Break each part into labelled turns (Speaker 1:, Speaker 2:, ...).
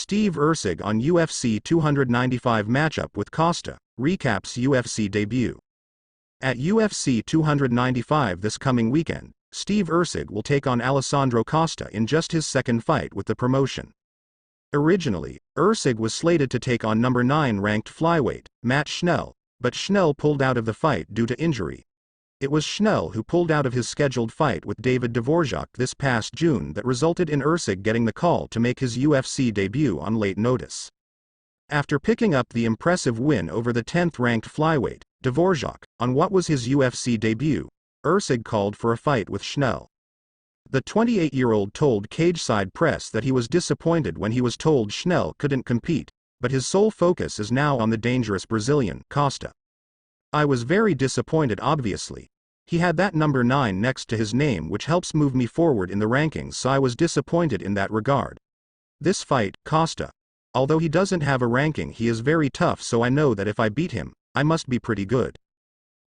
Speaker 1: Steve Erceg on UFC 295 matchup with Costa, recaps UFC debut. At UFC 295 this coming weekend, Steve Erceg will take on Alessandro Costa in just his second fight with the promotion. Originally, Erceg was slated to take on number 9 ranked flyweight, Matt Schnell, but Schnell pulled out of the fight due to injury. It was Schnell who pulled out of his scheduled fight with David Dvorak this past June that resulted in Erceg getting the call to make his UFC debut on late notice. After picking up the impressive win over the 10th-ranked flyweight, Dvorak, on what was his UFC debut, Erceg called for a fight with Schnell. The 28-year-old told Cageside Press that he was disappointed when he was told Schnell couldn't compete, but his sole focus is now on the dangerous Brazilian, Costa. "I was very disappointed obviously. He had that number 9 next to his name which helps move me forward in the rankings, so I was disappointed in that regard. This fight, Costa. Although he doesn't have a ranking, he is very tough, so I know that if I beat him, I must be pretty good."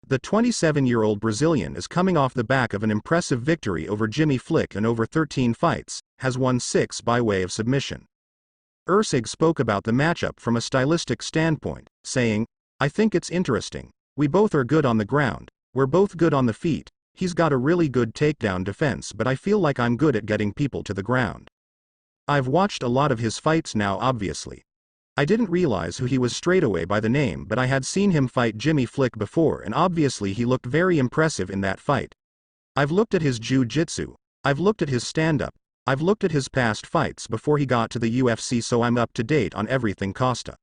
Speaker 1: The 27-year-old Brazilian is coming off the back of an impressive victory over Jimmy Flick and over 13 fights, has won 6 by way of submission. Erceg spoke about the matchup from a stylistic standpoint, saying, "I think it's interesting. We both are good on the ground, we're both good on the feet, he's got a really good takedown defense, but I feel like I'm good at getting people to the ground. I've watched a lot of his fights now obviously. I didn't realize who he was straightaway by the name, but I had seen him fight Jimmy Flick before and obviously he looked very impressive in that fight. I've looked at his jiu-jitsu, I've looked at his stand-up, I've looked at his past fights before he got to the UFC, so I'm up to date on everything Costa."